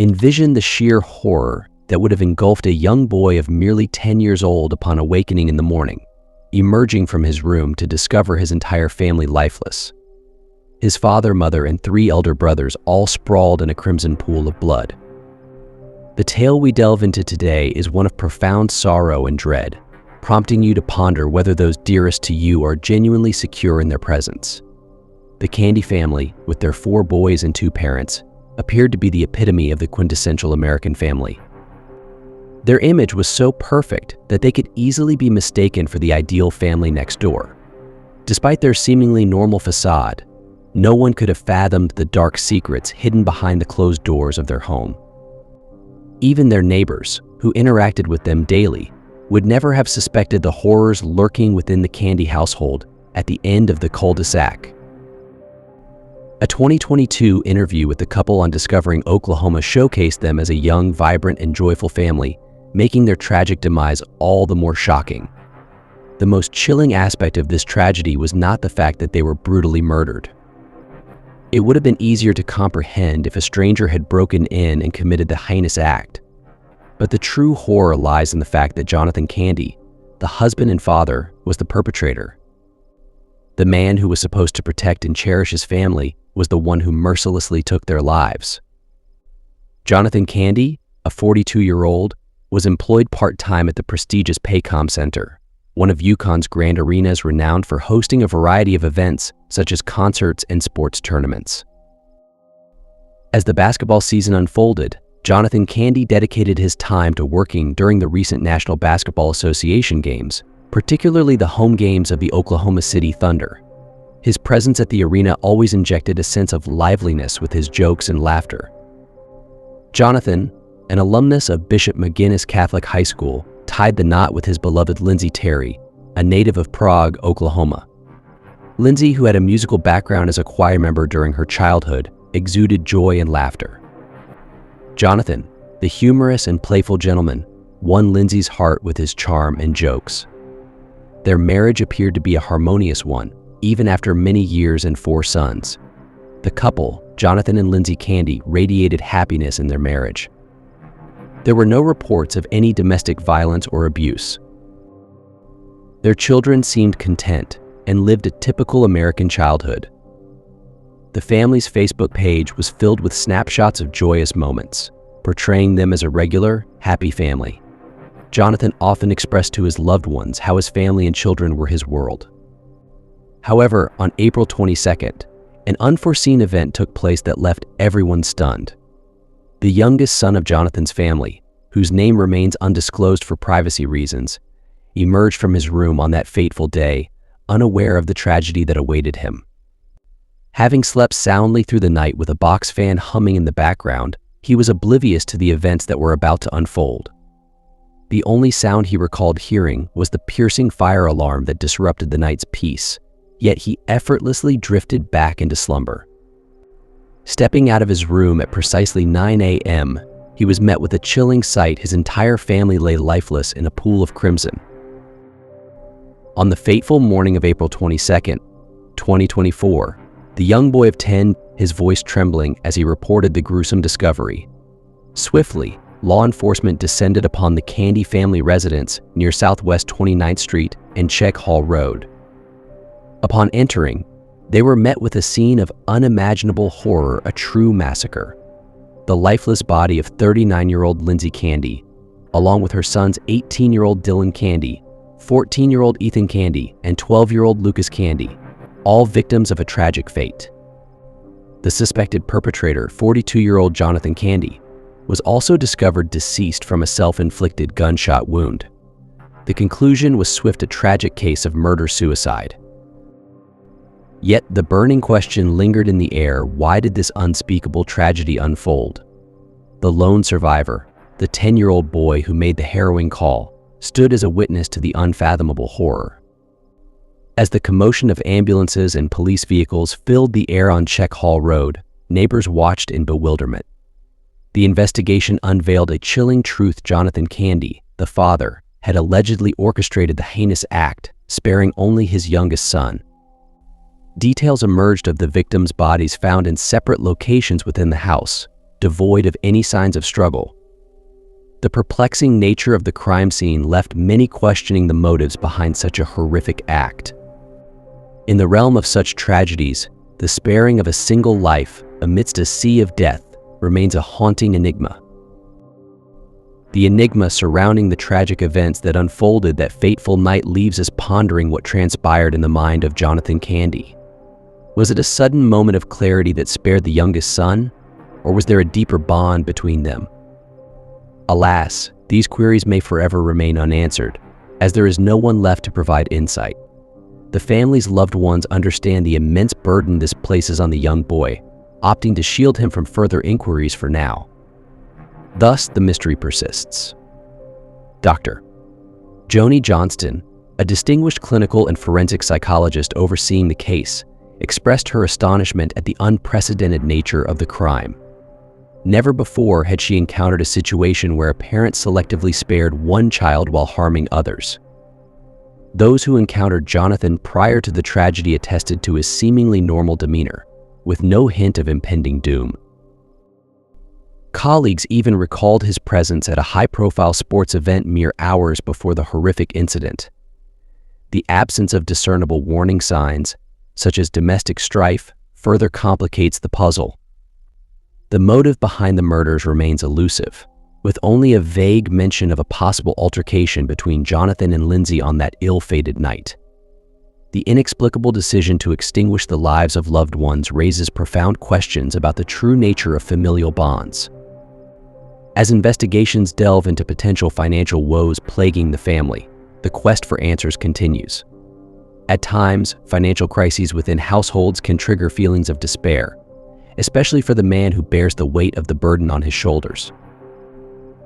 Envision the sheer horror that would have engulfed a young boy of merely 10 years old upon awakening in the morning, emerging from his room to discover his entire family lifeless. His father, mother, and 3 elder brothers all sprawled in a crimson pool of blood. The tale we delve into today is one of profound sorrow and dread, prompting you to ponder whether those dearest to you are genuinely secure in their presence. The Candy family, with their 4 boys and 2 parents, appeared to be the epitome of the quintessential American family. Their image was so perfect that they could easily be mistaken for the ideal family next door. Despite their seemingly normal facade, no one could have fathomed the dark secrets hidden behind the closed doors of their home. Even their neighbors, who interacted with them daily, would never have suspected the horrors lurking within the Candy household at the end of the cul-de-sac. A 2022 interview with the couple on Discovering Oklahoma showcased them as a young, vibrant, and joyful family, making their tragic demise all the more shocking. The most chilling aspect of this tragedy was not the fact that they were brutally murdered. It would have been easier to comprehend if a stranger had broken in and committed the heinous act. But the true horror lies in the fact that Jonathan Candy, the husband and father, was the perpetrator. The man who was supposed to protect and cherish his family was the one who mercilessly took their lives. Jonathan Candy, a 42-year-old, was employed part-time at the prestigious Paycom Center, one of Yukon's grand arenas renowned for hosting a variety of events such as concerts and sports tournaments. As the basketball season unfolded, Jonathan Candy dedicated his time to working during the recent National Basketball Association games, particularly the home games of the Oklahoma City Thunder. His presence at the arena always injected a sense of liveliness with his jokes and laughter. Jonathan, an alumnus of Bishop McGinnis Catholic High School, tied the knot with his beloved Lindsay Terry, a native of Prague, Oklahoma. Lindsay, who had a musical background as a choir member during her childhood, exuded joy and laughter. Jonathan, the humorous and playful gentleman, won Lindsay's heart with his charm and jokes. Their marriage appeared to be a harmonious one, even after many years and 4 sons. The couple, Jonathan and Lindsay Candy, radiated happiness in their marriage. There were no reports of any domestic violence or abuse. Their children seemed content and lived a typical American childhood. The family's Facebook page was filled with snapshots of joyous moments, portraying them as a regular, happy family. Jonathan often expressed to his loved ones how his family and children were his world. However, on April 22nd, an unforeseen event took place that left everyone stunned. The youngest son of Jonathan's family, whose name remains undisclosed for privacy reasons, emerged from his room on that fateful day, unaware of the tragedy that awaited him. Having slept soundly through the night with a box fan humming in the background, he was oblivious to the events that were about to unfold. The only sound he recalled hearing was the piercing fire alarm that disrupted the night's peace, yet he effortlessly drifted back into slumber. Stepping out of his room at precisely 9 a.m., he was met with a chilling sight. His entire family lay lifeless in a pool of crimson. On the fateful morning of April 22nd, 2024, the young boy of 10, his voice trembling as he reported the gruesome discovery. Swiftly, law enforcement descended upon the Candy family residence near Southwest 29th Street and Check Hall Road. Upon entering, they were met with a scene of unimaginable horror, a true massacre. The lifeless body of 39-year-old Lindsay Candy, along with her sons 18-year-old Dylan Candy, 14-year-old Ethan Candy, and 12-year-old Lucas Candy, all victims of a tragic fate. The suspected perpetrator, 42-year-old Jonathan Candy, was also discovered deceased from a self-inflicted gunshot wound. The conclusion was swift, a tragic case of murder-suicide. Yet the burning question lingered in the air: why did this unspeakable tragedy unfold? The lone survivor, the 10-year-old boy who made the harrowing call, stood as a witness to the unfathomable horror. As the commotion of ambulances and police vehicles filled the air on Check Hall Road, neighbors watched in bewilderment. The investigation unveiled a chilling truth: Jonathan Candy, the father, had allegedly orchestrated the heinous act, sparing only his youngest son. Details emerged of the victims' bodies found in separate locations within the house, devoid of any signs of struggle. The perplexing nature of the crime scene left many questioning the motives behind such a horrific act. In the realm of such tragedies, the sparing of a single life amidst a sea of death remains a haunting enigma. The enigma surrounding the tragic events that unfolded that fateful night leaves us pondering what transpired in the mind of Jonathan Candy. Was it a sudden moment of clarity that spared the youngest son, or was there a deeper bond between them? Alas, these queries may forever remain unanswered, as there is no one left to provide insight. The family's loved ones understand the immense burden this places on the young boy, opting to shield him from further inquiries for now. Thus, the mystery persists. Dr. Joni Johnston, a distinguished clinical and forensic psychologist overseeing the case, expressed her astonishment at the unprecedented nature of the crime. Never before had she encountered a situation where a parent selectively spared one child while harming others. Those who encountered Jonathan prior to the tragedy attested to his seemingly normal demeanor, with no hint of impending doom. Colleagues even recalled his presence at a high-profile sports event mere hours before the horrific incident. The absence of discernible warning signs, such as domestic strife, further complicates the puzzle. The motive behind the murders remains elusive, with only a vague mention of a possible altercation between Jonathan and Lindsay on that ill-fated night. The inexplicable decision to extinguish the lives of loved ones raises profound questions about the true nature of familial bonds. As investigations delve into potential financial woes plaguing the family, the quest for answers continues. At times, financial crises within households can trigger feelings of despair, especially for the man who bears the weight of the burden on his shoulders.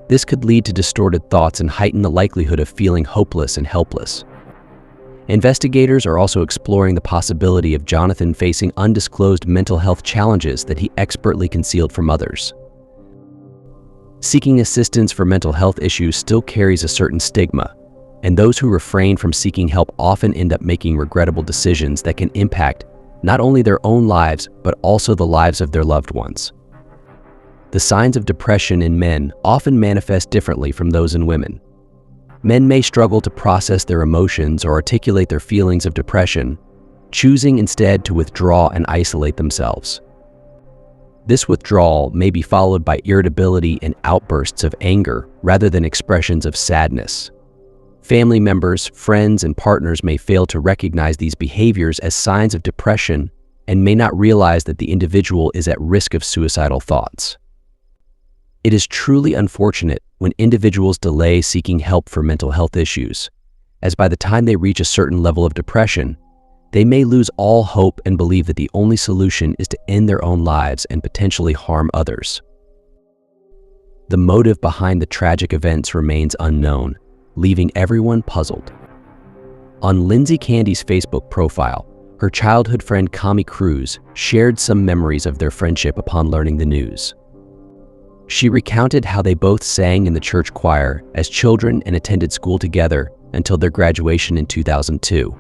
This could lead to distorted thoughts and heighten the likelihood of feeling hopeless and helpless. Investigators are also exploring the possibility of Jonathan facing undisclosed mental health challenges that he expertly concealed from others. Seeking assistance for mental health issues still carries a certain stigma, and those who refrain from seeking help often end up making regrettable decisions that can impact not only their own lives, but also the lives of their loved ones. The signs of depression in men often manifest differently from those in women. Men may struggle to process their emotions or articulate their feelings of depression, choosing instead to withdraw and isolate themselves. This withdrawal may be followed by irritability and outbursts of anger rather than expressions of sadness. Family members, friends, and partners may fail to recognize these behaviors as signs of depression and may not realize that the individual is at risk of suicidal thoughts. It is truly unfortunate when individuals delay seeking help for mental health issues, as by the time they reach a certain level of depression, they may lose all hope and believe that the only solution is to end their own lives and potentially harm others. The motive behind the tragic events remains unknown, leaving everyone puzzled. On Lindsay Candy's Facebook profile, her childhood friend Kami Cruz shared some memories of their friendship upon learning the news. She recounted how they both sang in the church choir as children and attended school together until their graduation in 2002.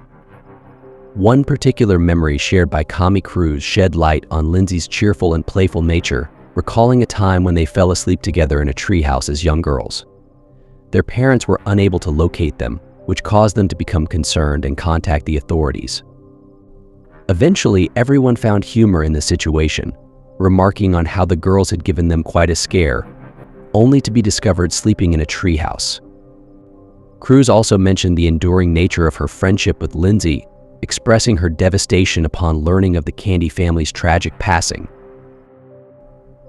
One particular memory shared by Kami Cruz shed light on Lindsay's cheerful and playful nature, recalling a time when they fell asleep together in a treehouse as young girls. Their parents were unable to locate them, which caused them to become concerned and contact the authorities. Eventually, everyone found humor in the situation, remarking on how the girls had given them quite a scare, only to be discovered sleeping in a treehouse. Cruz also mentioned the enduring nature of her friendship with Lindsay, expressing her devastation upon learning of the Candy family's tragic passing.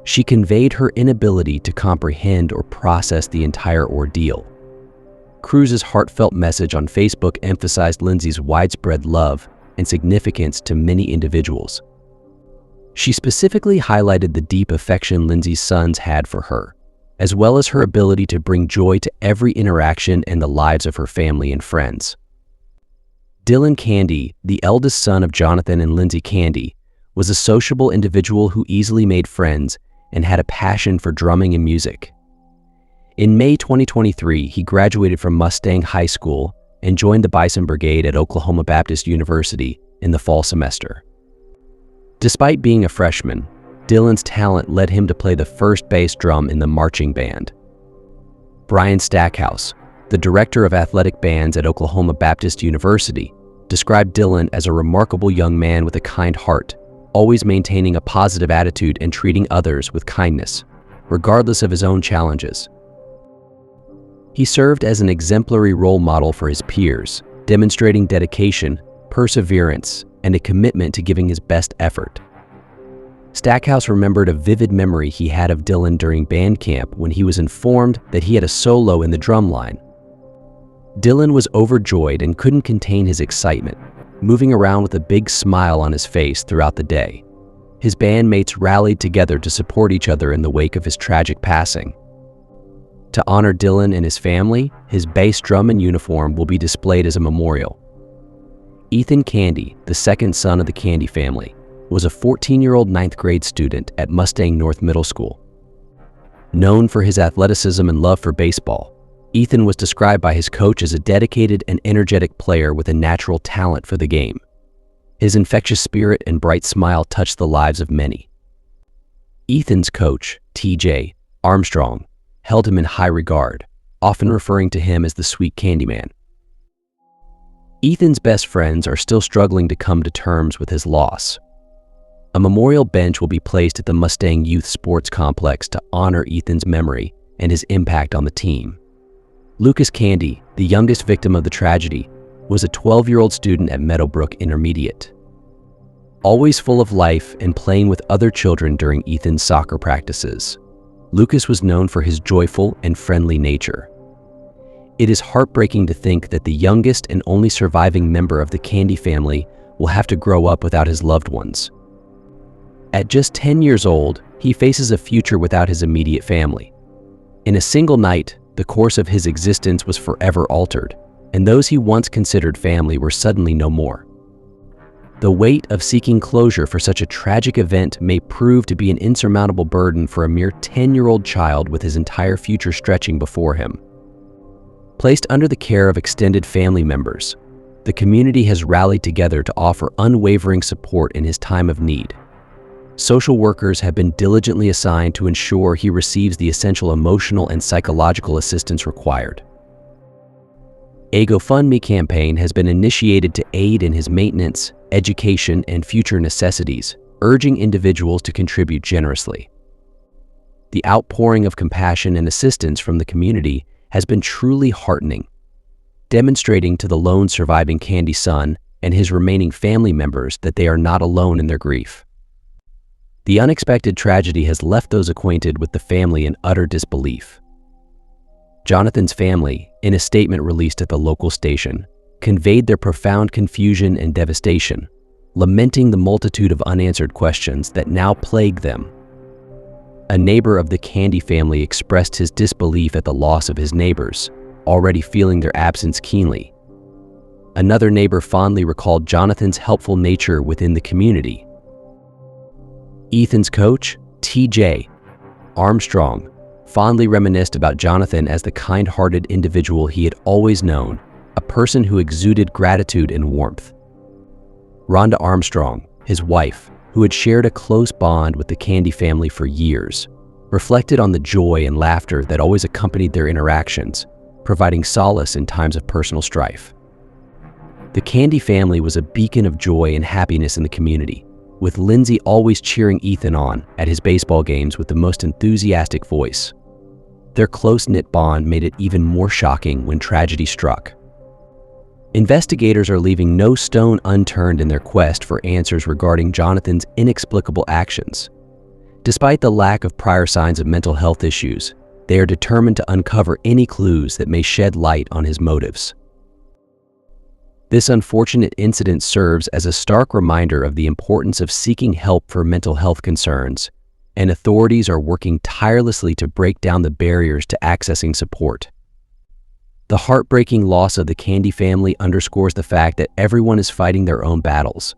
She conveyed her inability to comprehend or process the entire ordeal. Cruz's heartfelt message on Facebook emphasized Lindsay's widespread love and significance to many individuals. She specifically highlighted the deep affection Lindsay's sons had for her, as well as her ability to bring joy to every interaction and the lives of her family and friends. Dylan Candy, the eldest son of Jonathan and Lindsay Candy, was a sociable individual who easily made friends and had a passion for drumming and music. In May 2023, he graduated from Mustang High School and joined the Bison Brigade at Oklahoma Baptist University in the fall semester. Despite being a freshman, Dylan's talent led him to play the first bass drum in the marching band. Brian Stackhouse, the director of athletic bands at Oklahoma Baptist University, described Dylan as a remarkable young man with a kind heart, always maintaining a positive attitude and treating others with kindness, regardless of his own challenges. He served as an exemplary role model for his peers, demonstrating dedication, perseverance, and a commitment to giving his best effort. Stackhouse remembered a vivid memory he had of Dylan during band camp when he was informed that he had a solo in the drum line. Dylan was overjoyed and couldn't contain his excitement, moving around with a big smile on his face throughout the day. His bandmates rallied together to support each other in the wake of his tragic passing. To honor Dylan and his family, his bass drum and uniform will be displayed as a memorial. Ethan Candy, the second son of the Candy family, was a 14-year-old ninth grade student at Mustang North Middle School. Known for his athleticism and love for baseball, Ethan was described by his coach as a dedicated and energetic player with a natural talent for the game. His infectious spirit and bright smile touched the lives of many. Ethan's coach, T.J. Armstrong, held him in high regard, often referring to him as the Sweet Candy Man. Ethan's best friends are still struggling to come to terms with his loss. A memorial bench will be placed at the Mustang Youth Sports Complex to honor Ethan's memory and his impact on the team. Lucas Candy, the youngest victim of the tragedy, was a 12-year-old student at Meadowbrook Intermediate. Always full of life and playing with other children during Ethan's soccer practices, Lucas was known for his joyful and friendly nature. It is heartbreaking to think that the youngest and only surviving member of the Candy family will have to grow up without his loved ones. At just 10 years old, he faces a future without his immediate family. In a single night, the course of his existence was forever altered, and those he once considered family were suddenly no more. The weight of seeking closure for such a tragic event may prove to be an insurmountable burden for a mere 10-year-old child with his entire future stretching before him. Placed under the care of extended family members, the community has rallied together to offer unwavering support in his time of need. Social workers have been diligently assigned to ensure he receives the essential emotional and psychological assistance required. A GoFundMe campaign has been initiated to aid in his maintenance, education, and future necessities, urging individuals to contribute generously. The outpouring of compassion and assistance from the community has been truly heartening, demonstrating to the lone surviving Candy son and his remaining family members that they are not alone in their grief. The unexpected tragedy has left those acquainted with the family in utter disbelief. Jonathan's family, in a statement released at the local station, conveyed their profound confusion and devastation, lamenting the multitude of unanswered questions that now plague them. A neighbor of the Candy family expressed his disbelief at the loss of his neighbors, already feeling their absence keenly. Another neighbor fondly recalled Jonathan's helpful nature within the community. Ethan's coach, T.J. Armstrong, fondly reminisced about Jonathan as the kind-hearted individual he had always known, a person who exuded gratitude and warmth. Rhonda Armstrong, his wife, who had shared a close bond with the Candy family for years, reflected on the joy and laughter that always accompanied their interactions, providing solace in times of personal strife. The Candy family was a beacon of joy and happiness in the community, with Lindsay always cheering Ethan on at his baseball games with the most enthusiastic voice. Their close-knit bond made it even more shocking when tragedy struck. Investigators are leaving no stone unturned in their quest for answers regarding Jonathan's inexplicable actions. Despite the lack of prior signs of mental health issues, they are determined to uncover any clues that may shed light on his motives. This unfortunate incident serves as a stark reminder of the importance of seeking help for mental health concerns, and authorities are working tirelessly to break down the barriers to accessing support. The heartbreaking loss of the Candy family underscores the fact that everyone is fighting their own battles,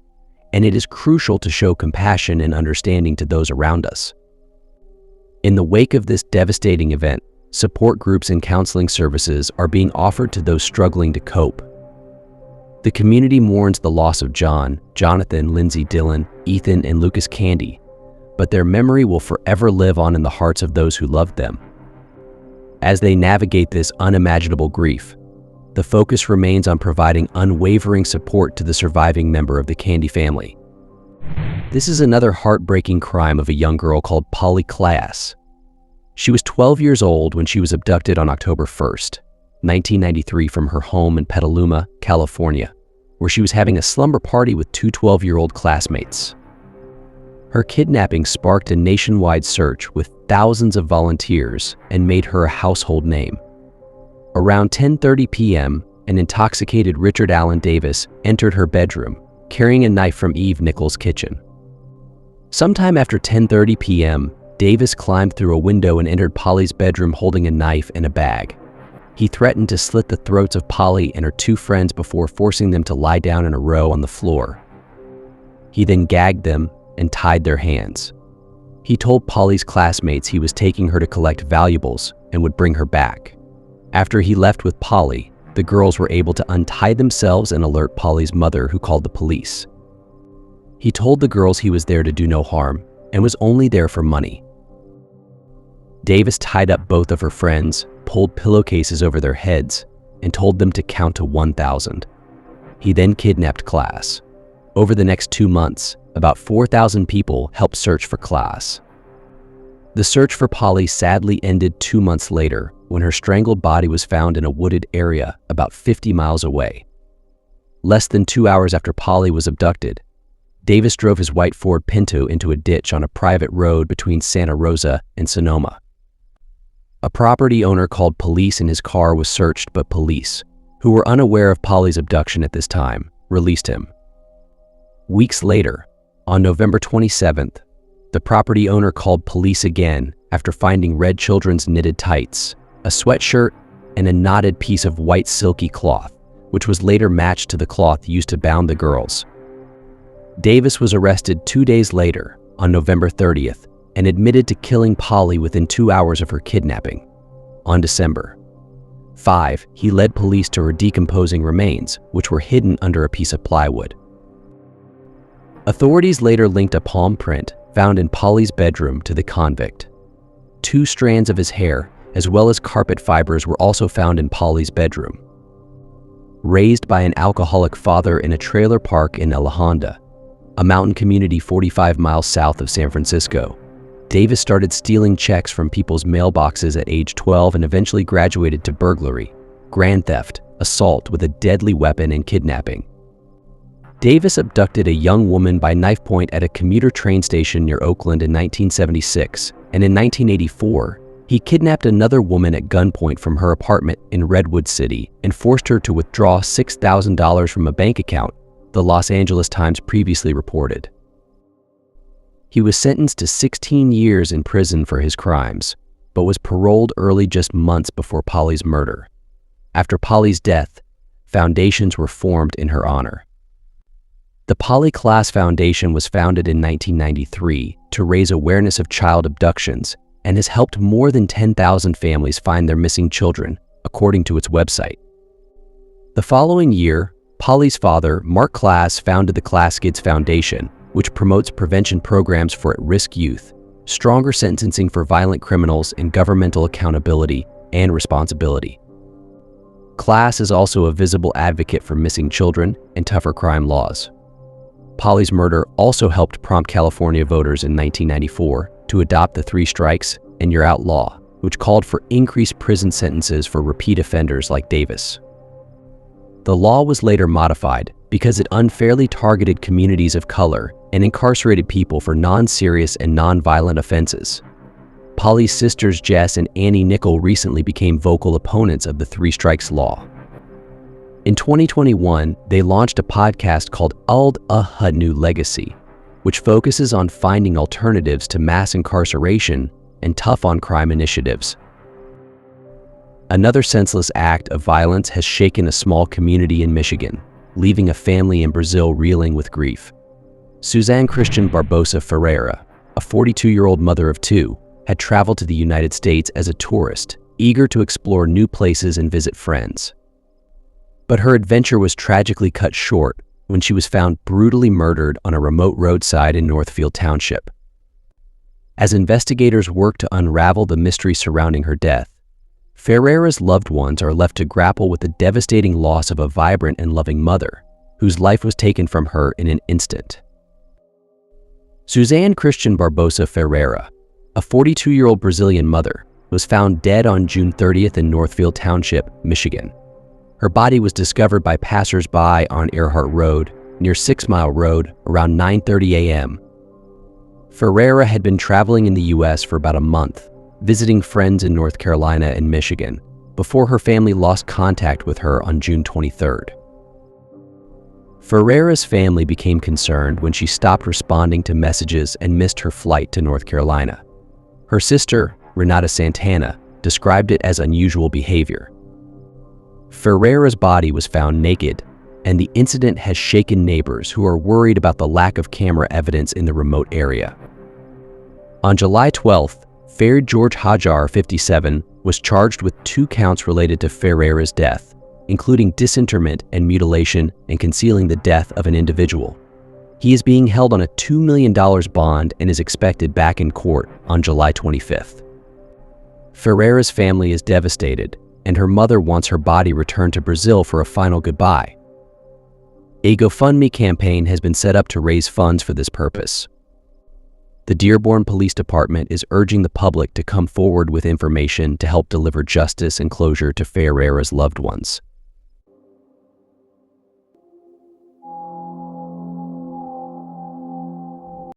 and it is crucial to show compassion and understanding to those around us. In the wake of this devastating event, support groups and counseling services are being offered to those struggling to cope. The community mourns the loss of John, Jonathan, Lindsay, Dylan, Ethan, and Lucas Candy, but their memory will forever live on in the hearts of those who loved them. As they navigate this unimaginable grief, the focus remains on providing unwavering support to the surviving member of the Candy family. This is another heartbreaking crime of a young girl called Polly Klaas. She was 12 years old when she was abducted on October 1st, 1993 from her home in Petaluma, California, where she was having a slumber party with two 12-year-old classmates. Her kidnapping sparked a nationwide search with thousands of volunteers and made her a household name. Around 10:30 p.m., an intoxicated Richard Allen Davis entered her bedroom, carrying a knife from Eve Nichols' kitchen. Sometime after 10:30 p.m., Davis climbed through a window and entered Polly's bedroom holding a knife and a bag. He threatened to slit the throats of Polly and her two friends before forcing them to lie down in a row on the floor. He then gagged them and tied their hands. He told Polly's classmates he was taking her to collect valuables and would bring her back. After he left with Polly, the girls were able to untie themselves and alert Polly's mother, who called the police. He told the girls he was there to do no harm and was only there for money. Davis tied up both of her friends, pulled pillowcases over their heads, and told them to count to 1,000. He then kidnapped Klaas. Over the next 2 months, about 4,000 people helped search for Klaas. The search for Polly sadly ended 2 months later when her strangled body was found in a wooded area about 50 miles away. Less than 2 hours after Polly was abducted, Davis drove his white Ford Pinto into a ditch on a private road between Santa Rosa and Sonoma. A property owner called police and his car was searched, but police, who were unaware of Polly's abduction at this time, released him. Weeks later, on November 27th, the property owner called police again after finding red children's knitted tights, a sweatshirt, and a knotted piece of white silky cloth, which was later matched to the cloth used to bound the girls. Davis was arrested 2 days later, on November 30th, and admitted to killing Polly within 2 hours of her kidnapping. On December 5, he led police to her decomposing remains, which were hidden under a piece of plywood. Authorities later linked a palm print found in Polly's bedroom to the convict. 2 strands of his hair, as well as carpet fibers, were also found in Polly's bedroom. Raised by an alcoholic father in a trailer park in La Honda, a mountain community 45 miles south of San Francisco, Davis started stealing checks from people's mailboxes at age 12 and eventually graduated to burglary, grand theft, assault with a deadly weapon, and kidnapping. Davis abducted a young woman by knife point at a commuter train station near Oakland in 1976, and in 1984, he kidnapped another woman at gunpoint from her apartment in Redwood City and forced her to withdraw $6,000 from a bank account, the Los Angeles Times previously reported. He was sentenced to 16 years in prison for his crimes, but was paroled early just months before Polly's murder. After Polly's death, foundations were formed in her honor. The Polly Klaas Foundation was founded in 1993 to raise awareness of child abductions and has helped more than 10,000 families find their missing children, according to its website. The following year, Polly's father, Mark Klaas, founded the Klaas Kids Foundation, which promotes prevention programs for at-risk youth, stronger sentencing for violent criminals, and governmental accountability and responsibility. Klaas is also a visible advocate for missing children and tougher crime laws. Polly's murder also helped prompt California voters in 1994 to adopt the 3 strikes and you're out law, which called for increased prison sentences for repeat offenders like Davis. The law was later modified because it unfairly targeted communities of color and incarcerated people for non-serious and non-violent offenses. Polly's sisters Jess and Annie Nickel recently became vocal opponents of the 3 strikes law. In 2021, they launched a podcast called Ald a Hudnu Legacy, which focuses on finding alternatives to mass incarceration and tough-on-crime initiatives. Another senseless act of violence has shaken a small community in Michigan, leaving a family in Brazil reeling with grief. Suzanne Christian Barbosa Ferreira, a 42-year-old mother of 2, had traveled to the United States as a tourist, eager to explore new places and visit friends. But her adventure was tragically cut short when she was found brutally murdered on a remote roadside in Northfield Township. As investigators work to unravel the mystery surrounding her death, Ferreira's loved ones are left to grapple with the devastating loss of a vibrant and loving mother, whose life was taken from her in an instant. Suzanne Christian Barbosa Ferreira, a 42-year-old Brazilian mother, was found dead on June 30th in Northfield Township, Michigan. Her body was discovered by passers-by on Earhart Road, near 6 Mile Road, around 9:30 a.m. Ferreira had been traveling in the U.S. for about a month, visiting friends in North Carolina and Michigan, before her family lost contact with her on June 23rd. Ferreira's family became concerned when she stopped responding to messages and missed her flight to North Carolina. Her sister, Renata Santana, described it as unusual behavior. Ferreira's body was found naked, and the incident has shaken neighbors who are worried about the lack of camera evidence in the remote area. On July 12th, Farid George Hajar, 57, was charged with 2 counts related to Ferreira's death, including disinterment and mutilation and concealing the death of an individual. He is being held on a $2 million bond and is expected back in court on July 25th. Ferreira's family is devastated, and her mother wants her body returned to Brazil for a final goodbye. A GoFundMe campaign has been set up to raise funds for this purpose. The Dearborn Police Department is urging the public to come forward with information to help deliver justice and closure to Ferreira's loved ones.